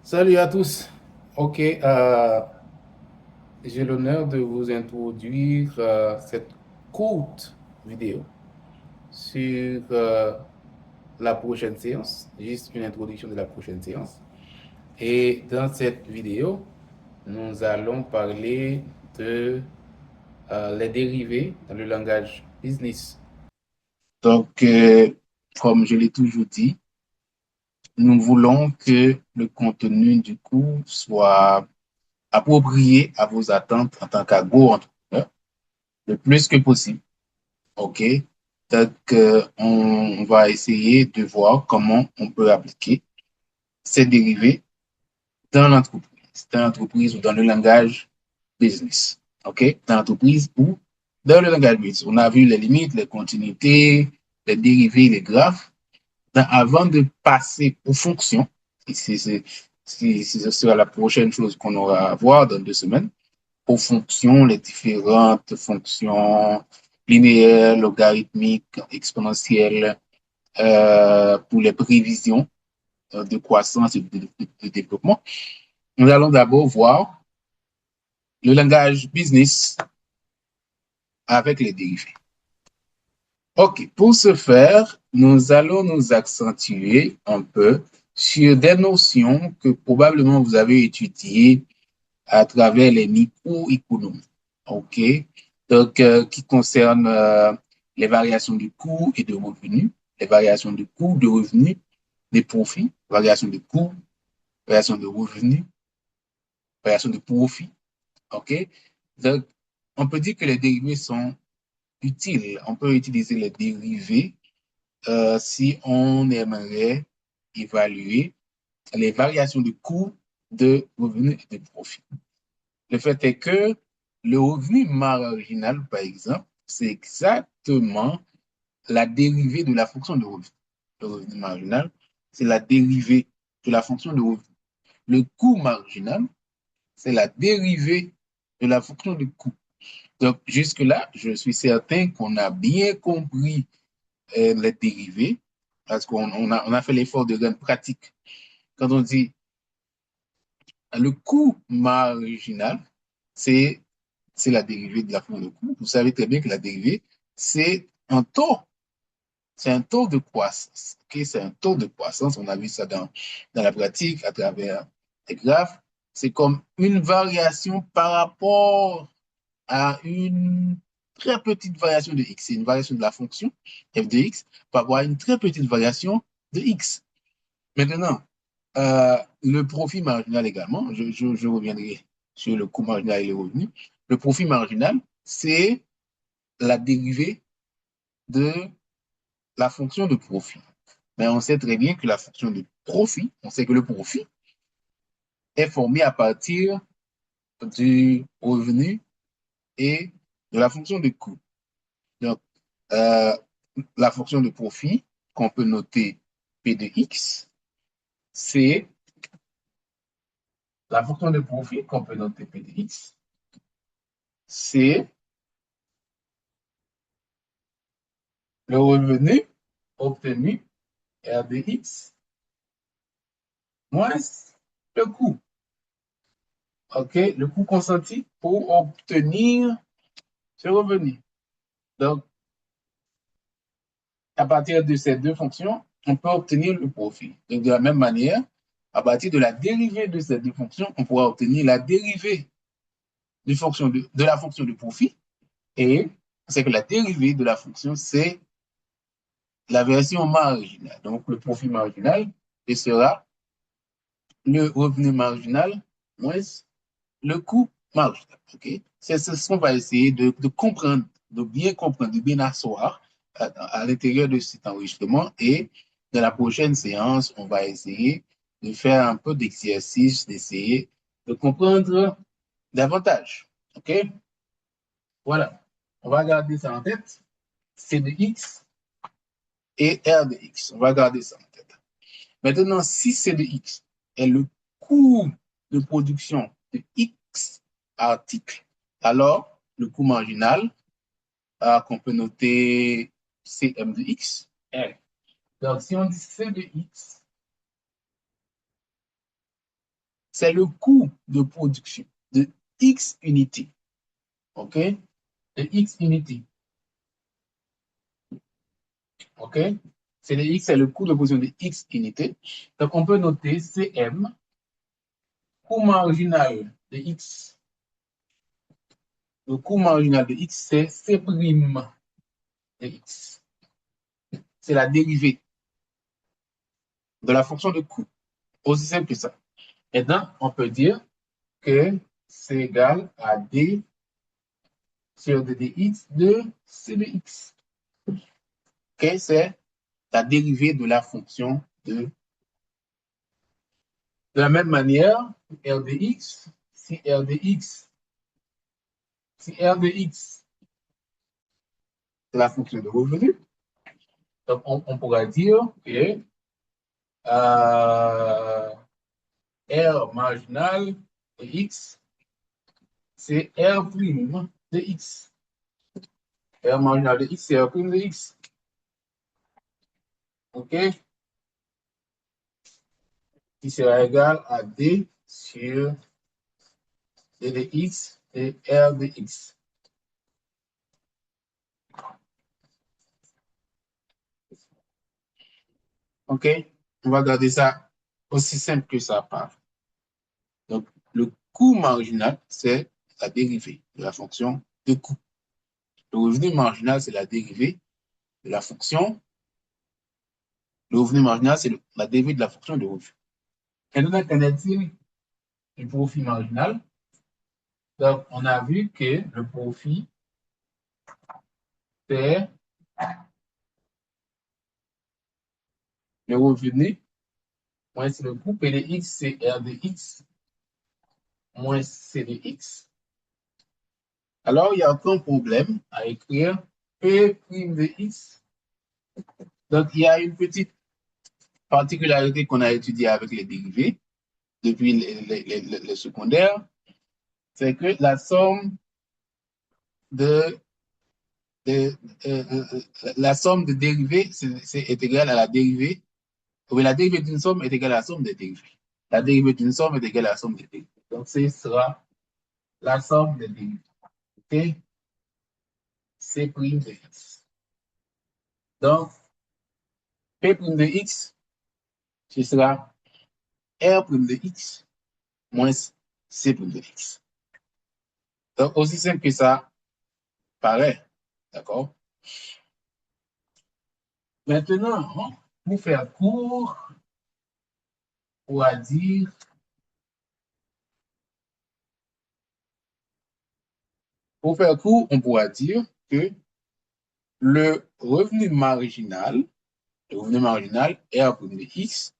Salut à tous. Ok, j'ai l'honneur de vous introduire cette courte vidéo sur la prochaine séance, juste une introduction de la prochaine séance. Et dans cette vidéo, nous allons parler de les dérivés dans le langage business. Donc, comme je l'ai toujours dit, nous voulons que le contenu du cours soit approprié à vos attentes en tant qu'agro-entrepreneur le plus que possible. OK? Donc, on va essayer de voir comment on peut appliquer ces dérivés dans l'entreprise ou dans le langage business. OK? Dans l'entreprise ou dans le langage business. On a vu les limites, les continuités, les dérivés, les graphes. Avant de passer aux fonctions, ce sera la prochaine chose qu'on aura à voir dans 2 semaines, aux fonctions, les différentes fonctions linéaires, logarithmiques, exponentielles, pour les prévisions de croissance et de développement. Nous allons d'abord voir le langage business avec les dérivés. OK, pour ce faire, nous allons nous accentuer un peu sur des notions que probablement vous avez étudiées à travers les microéconomies. OK, donc qui concernent les variations de coûts et de revenus, les variations de coûts, de revenus, des profits, variations de coûts, variations de revenus, variations de profits. OK, donc on peut dire que les dérivés sont utiles. On peut utiliser les dérivés si on aimerait évaluer les variations de coûts, de revenus et de profits. Le fait est que le revenu marginal, par exemple, c'est exactement la dérivée de la fonction de revenu. Le revenu marginal, c'est la dérivée de la fonction de revenu. Le coût marginal, c'est la dérivée de la fonction de coût. Donc, jusque-là, je suis certain qu'on a bien compris les dérivés parce qu'on a fait l'effort de rendre pratique. Quand on dit le coût marginal, c'est c'est la dérivée de la fonction de coût. Vous savez très bien que la dérivée, c'est un taux. C'est un taux de croissance. Okay? C'est un taux de croissance. On a vu ça dans la pratique à travers les graphes. C'est comme une variation par rapport à une très petite variation de x. C'est une variation de la fonction f de x par rapport à une très petite variation de x. Maintenant, le profit marginal également, je reviendrai sur le coût marginal et les revenus. Le profit marginal, c'est la dérivée de la fonction de profit. Mais on sait très bien que la fonction de profit, on sait que le profit est formé à partir du revenu et de la fonction de coût. Donc, euh, la fonction de profit qu'on peut noter P de X, c'est la fonction de profit qu'on peut noter P de X, c'est le revenu obtenu R de X moins le coût. OK? Le coût consenti pour obtenir ce revenu. Donc, à partir de ces deux fonctions, on peut obtenir le profit. Donc, de la même manière, à partir de la dérivée de ces deux fonctions, on pourra obtenir la dérivée de la fonction de profit. Et c'est que la dérivée de la fonction, c'est la version marginale. Donc, le profit marginal, ce sera le revenu marginal moins le coût marginal. Okay? C'est ce qu'on va essayer de comprendre, de bien comprendre, de bien asseoir à l'intérieur de cet enregistrement. Et dans la prochaine séance, on va essayer de faire un peu d'exercice, d'essayer de comprendre davantage. OK? Voilà. On va garder ça en tête. C de X et R de X. On va garder ça en tête. Maintenant, si C de X est le coût de production de X articles, alors le coût marginal qu'on peut noter Cm de X est. Donc, si on dit C de X c'est le coût de production de X unités. OK? De X unités. OK? C'est le X, c'est le coût de production de X unités. Donc, on peut noter CM, coût marginal de X. Le coût marginal de X, c'est C' de X. C'est la dérivée de la fonction de coût. Aussi simple que ça. Et donc, on peut dire que c'est égal à D sur D dx de C de X. OK? C'est la dérivée de la fonction de. De la même manière, R de X, si R de X, si R de X, c'est la fonction de revenu, donc on pourra dire que R marginal de X, c'est R prime de X. R marginal de X, c'est R prime de X. OK? Qui sera égal à D sur D de X et R de X. OK? On va garder ça aussi simple que ça part. Donc, le coût marginal, c'est la dérivée de la fonction de coût. Le revenu marginal, c'est la dérivée de la fonction. Le revenu marginal, c'est la dérivée de la fonction de revenu. Et donc, qu'en est-il du profit marginal? Donc, on a vu que le profit, c'est le revenu moins le coût. P de X, c'est R de X moins C de X. Alors, il y a aucun problème à écrire P' de X. Donc, il y a une petite particularité qu'on a étudiée avec les dérivés depuis le secondaire, c'est que la somme de, de la somme de dérivés est égale à la dérivée, ou la dérivée d'une somme est égale à la somme des dérivés. La dérivée d'une somme est égale à la somme des dérivés. Donc, ce sera la somme des dérivés. OK? C' de x. Donc, P' de x, ce sera R' de x moins C' de x. Donc, aussi simple que ça paraît. D'accord? Maintenant, pour faire court, on va dire, pour faire court, on pourra dire que le revenu marginal, R' de x,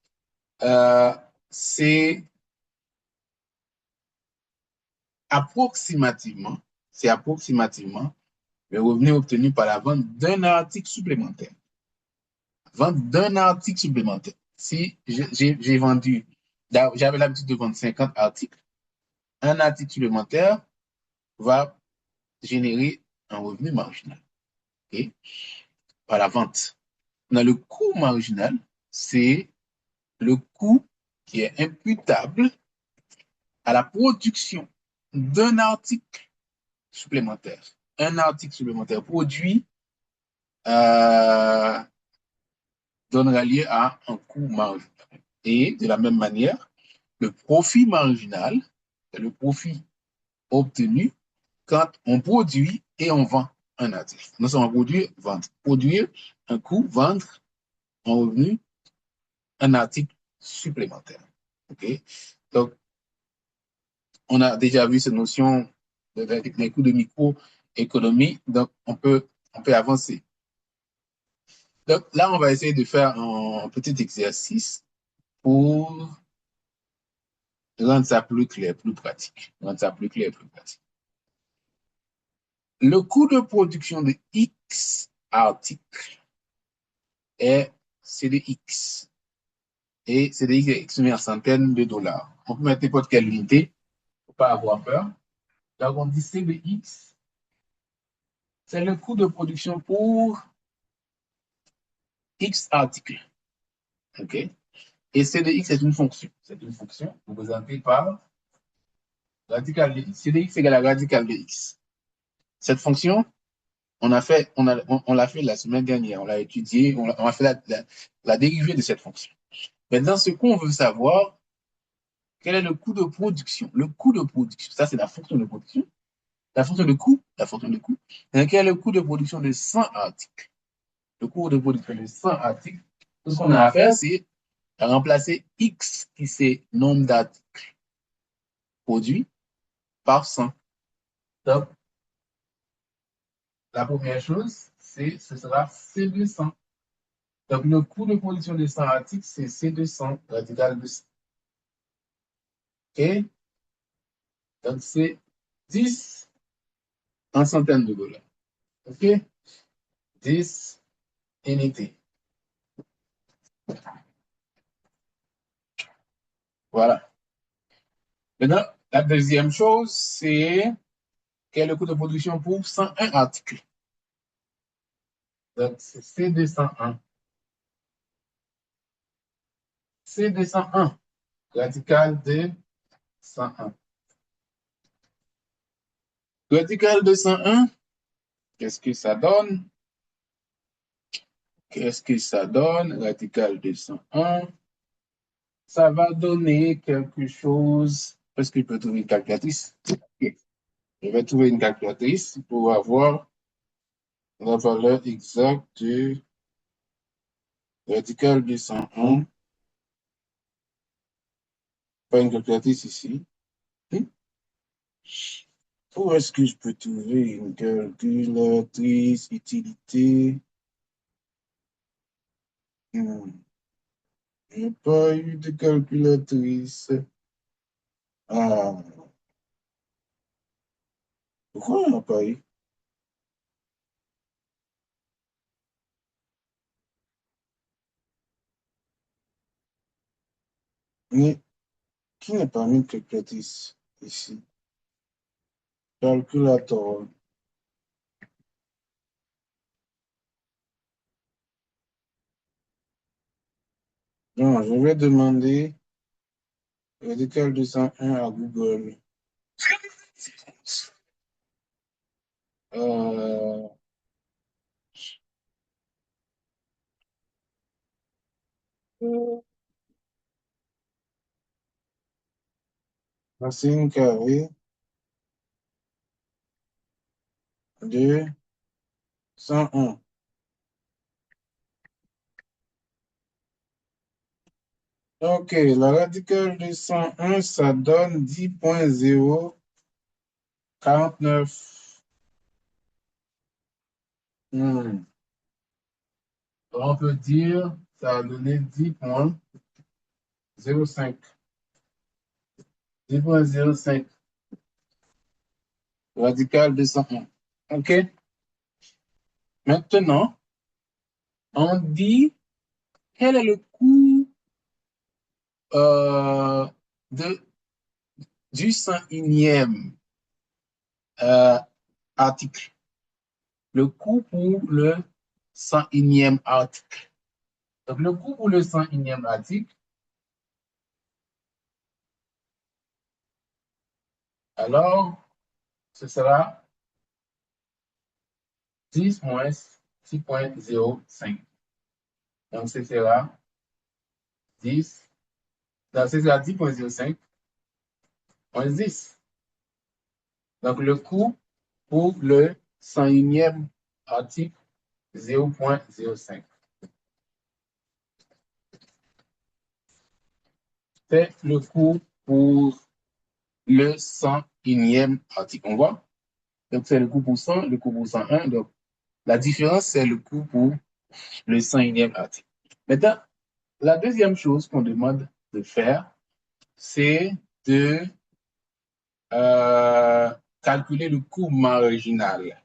c'est approximativement, le revenu obtenu par la vente d'un article supplémentaire. Vente d'un article supplémentaire. Si j'ai vendu, j'avais l'habitude de vendre 50 articles, un article supplémentaire va générer un revenu marginal. Okay? Par la vente. Dans le coût marginal, c'est le coût qui est imputable à la production d'un article supplémentaire. Un article supplémentaire produit euh, donnera lieu à un coût marginal. Et de la même manière, le profit marginal, c'est le profit obtenu quand on produit et on vend un article. Nous sommes produire, vendre. Produire un coût, vendre un revenu, un article supplémentaire. OK? Donc, on a déjà vu cette notion des coûts de microéconomie, donc on peut avancer. Donc là, on va essayer de faire un petit exercice pour rendre ça plus clair, plus pratique. Rendre ça plus clair, plus pratique. Le coût de production de X articles est CDX. Et CDX est exprimé en centaines de dollars. On peut mettre n'importe quelle unité, il ne faut pas avoir peur. Donc, on dit CDX, c'est le coût de production pour X articles. OK? Et C de x est une fonction. C'est une fonction représentée par radical de x. C de x égale à radical de x. Cette fonction, on l'a fait la semaine dernière. On l'a étudié, on a fait la dérivée de cette fonction. Maintenant, ce qu'on veut savoir, quel est le coût de production? Le coût de production, ça c'est la fonction de production. La fonction de coût. Et quel est le coût de production de 100 articles? Le coût de production de 100 articles. Tout ce qu'on a à faire, c'est remplacer X, qui c'est nombre d'articles produits, par 100. Donc, la première chose, ce sera C200. Donc, le coût de production de 100 articles, c'est C200, radical de 100. OK? Donc, c'est 10 en centaines de dollars. OK? 10 unités. Voilà. Maintenant, la deuxième chose, c'est quel est le coût de production pour 101 articles. Donc, c'est C201. C201, radical de 101. Radical de 101, qu'est-ce que ça donne? Qu'est-ce que ça donne? Radical de 101. Ça va donner quelque chose. Est-ce que je peux trouver une calculatrice? Okay. Je vais trouver une calculatrice pour avoir la valeur exacte du radical de 101. Pas une calculatrice ici. Où est-ce que je peux trouver une calculatrice utilité? Il n'y a pas eu de calculatrice. Ah, pourquoi il n'y a pas eu? Mais qui n'a pas mis de calculatrice ici? Calculator. Non, je vais demander radical 201 à Google. Euh, racine carrée de 101. Ok, la radicale de 101, ça donne 10,049. On peut dire ça a donné 10,05. 10,05 radical de 101. OK? Maintenant, on dit quel est le coût euh, de, du 101e article. Le coût pour le 101e article. Donc, le coût pour le 101e article, alors, ce sera 10 moins 6,05. Donc, ce sera 10. Donc, ce sera 10,05 moins 10. Donc, le coût pour le 101e article, 0,05. C'est le coût pour le 101e article. On voit? Donc, c'est le coût pour 100, le coût pour 101. Donc, la différence, c'est le coût pour le 101e article. Maintenant, la deuxième chose qu'on demande de faire, c'est de calculer le coût marginal.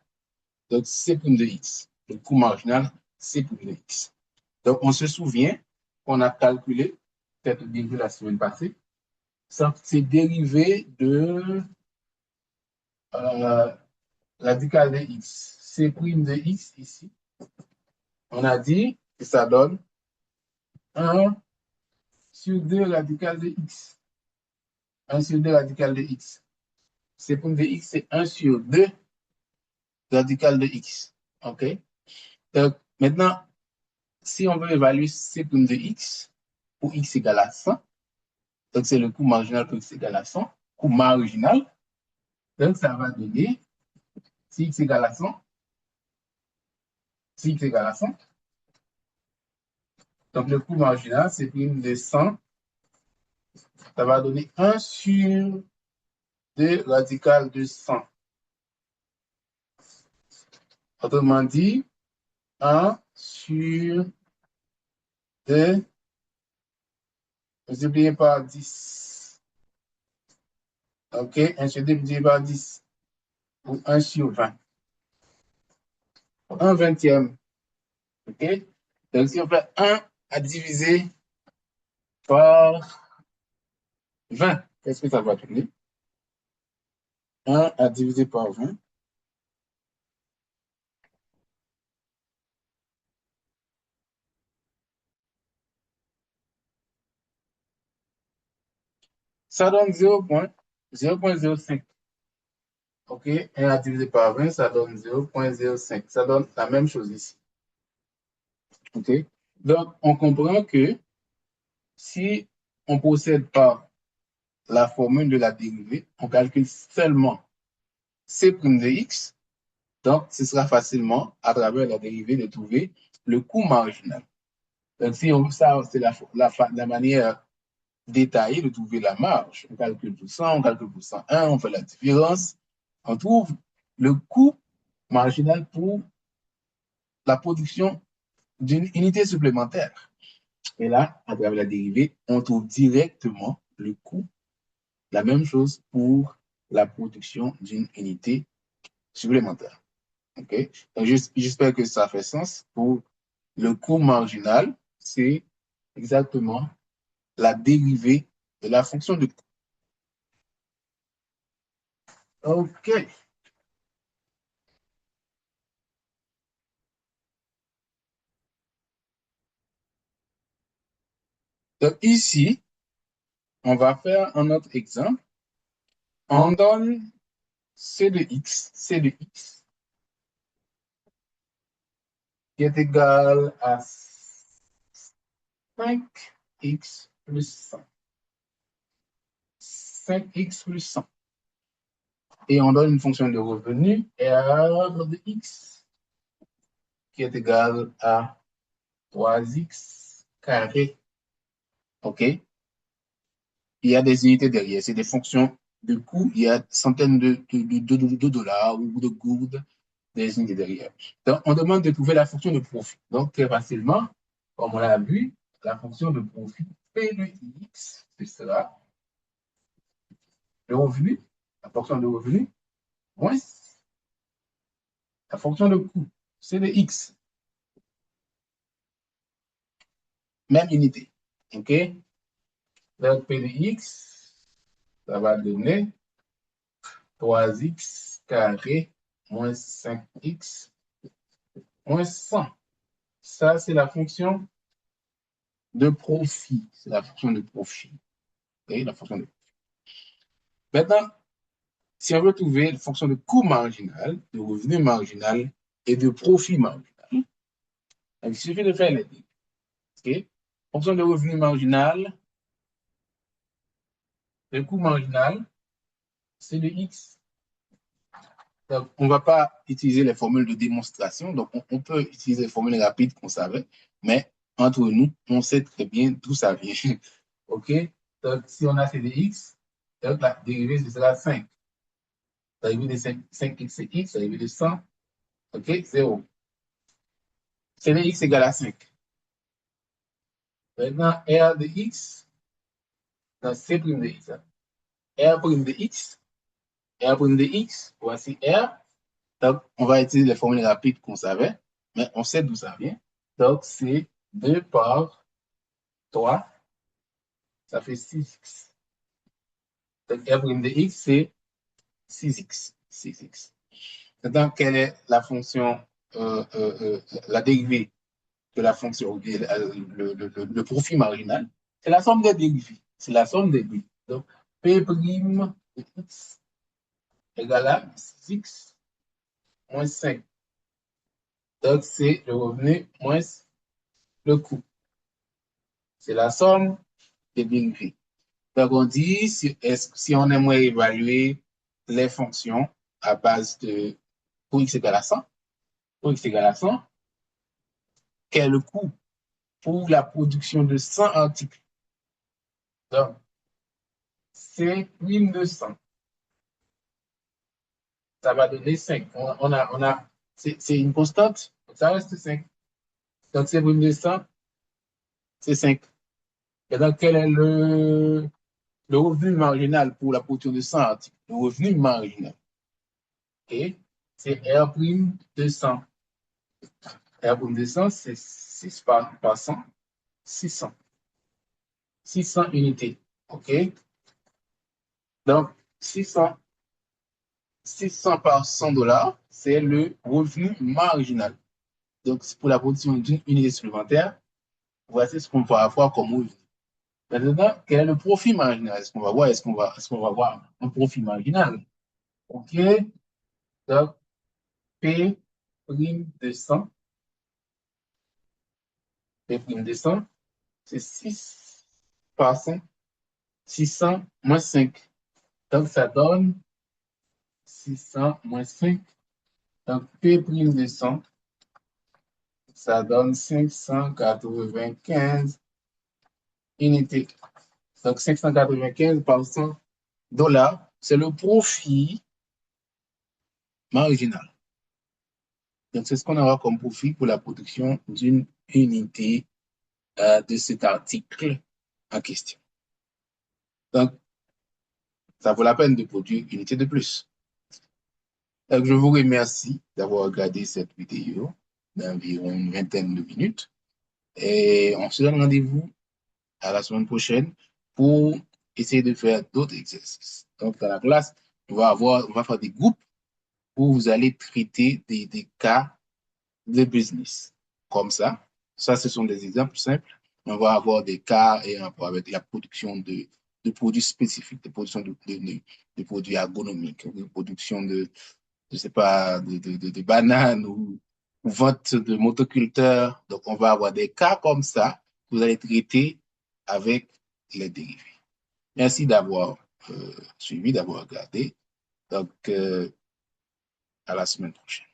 Donc, C' de X. Le coût marginal, C' de X. Donc, on se souvient qu'on a calculé cette dérivée la semaine passée. C'est dérivé de radical de X. C' de X ici. On a dit que ça donne 1 sur 2 radical de x. 1 sur 2 radical de x. C' de x, c'est 1 sur 2 radical de x. OK? Donc, maintenant, si on veut évaluer C' de x pour x égale à 100, donc c'est le coût marginal pour x égale à 100, coût marginal, donc ça va donner, si x égale à 100, si x égale à 100, donc le coût marginal, c'est prime de 100, ça va donner 1 sur 2 radical de 100. Autrement dit, 1 sur 2 multiplié par 10. OK? 1 sur 2 multiplié par 10. Ou 1 sur 20. 1 vingtième. OK? Donc, si on fait 1 à diviser par 20, qu'est-ce que ça va donner? 1 à diviser par 20. Ça donne 0,05. OK? 1 à diviser par 20, ça donne 0,05. Ça donne la même chose ici. OK? Donc, on comprend que si on ne possède pas la formule de la dérivée, on calcule seulement C' de x, donc ce sera facilement, à travers la dérivée, de trouver le coût marginal. Donc, si on, ça, c'est la manière détaillée de trouver la marge. On calcule pour 100, on calcule pour 101, on fait la différence, on trouve le coût marginal pour la production d'une unité supplémentaire. Et là, à travers la dérivée, on trouve directement le coût, la même chose pour la production d'une unité supplémentaire. OK? Donc, j'espère que ça fait sens. Pour le coût marginal, c'est exactement la dérivée de la fonction de coût. OK. Donc, ici, on va faire un autre exemple. On donne C de x qui est égal à 5x plus 100. 5x plus 100. Et on donne une fonction de revenu R de x qui est égal à 3x carré. OK? Il y a des unités derrière, c'est des fonctions de coût, il y a centaines de dollars ou de gourdes, des unités derrière. Donc, on demande de trouver la fonction de profit. Donc, très facilement, comme on l'a vu, la fonction de profit P de x, ce sera le revenu, la fonction de revenu, moins la fonction de coût, c'est de x. Même unité. OK? Donc, P de x, ça va donner 3x carré moins 5x moins 100. Ça, c'est la fonction de profit. C'est la fonction de profit. Okay? La fonction de... Maintenant, si on veut trouver la fonction de coût marginal, de revenu marginal et de profit marginal, il suffit de faire les deux. Okay? Fonction de revenu marginal, le coût marginal, c'est de x. Donc, on ne va pas utiliser les formules de démonstration. Donc, on peut utiliser les formules rapides qu'on savait, mais entre nous, on sait très bien d'où ça vient. OK? Donc, si on a c de x, donc la dérivée, ce sera 5. La dérivée de 5x, c'est x. La dérivée de 100, OK? 0. C de x égale à 5. Maintenant, R de x, dans C' de x. R' de x, R' de x, voici R. Donc, on va utiliser les formules rapides qu'on savait, mais on sait d'où ça vient. Donc, c'est 2 par 3, ça fait 6x. Donc, R' de x, c'est 6x. 6x. Maintenant, quelle est la fonction, la dérivée de la fonction, le profit marginal? C'est la somme des dérivés. C'est la somme des dérivés. Donc, P' de x égale à 6x moins 5. Donc, c'est le revenu moins le coût. C'est la somme des dérivés. Donc, on dit, si on aimerait évaluer les fonctions à base de pour x égale à 100, pour x égale à 100, quel est le coût pour la production de 100 articles? Donc, c'est 1200. Ça va donner 5. C'est une constante, ça reste 5. Donc, c'est 1200, c'est 5. Et donc, quel est le revenu marginal pour la production de 100 articles? Le revenu marginal, ok, c'est R' de 100. R' de 100, c'est 6 par 100, 600. 600 unités, ok? Donc, 600, 600 par 100 dollars, c'est le revenu marginal. Donc, pour la production d'une unité supplémentaire, voici ce qu'on va avoir comme revenu. Maintenant, quel est le profit marginal? Est-ce qu'on va voir, est-ce qu'on va voir un profit marginal? OK? Donc, P prime de 100, P prime de 100, c'est 6 par 100, 600 moins 5. Donc, ça donne 600 moins 5. Donc, P prime de 100, ça donne 595 unités. Donc, 595 par 100 dollars, c'est le profit marginal. Donc, c'est ce qu'on aura comme profit pour la production d'une unité de cet article en question. Donc, ça vaut la peine de produire une unité de plus. Donc, je vous remercie d'avoir regardé cette vidéo d'environ une vingtaine de minutes et on se donne rendez-vous à la semaine prochaine pour essayer de faire d'autres exercices. Donc, dans la classe, on va faire des groupes où vous allez traiter des cas de business. Comme ça, ce sont des exemples simples. On va avoir des cas et rapport avec la production de produits spécifiques, de production de produits ergonomiques, de production de, je sais pas, de bananes ou vente de motoculteurs. Donc, on va avoir des cas comme ça que vous allez traiter avec les dérivés. Merci d'avoir suivi, d'avoir regardé. Donc, à la semaine prochaine.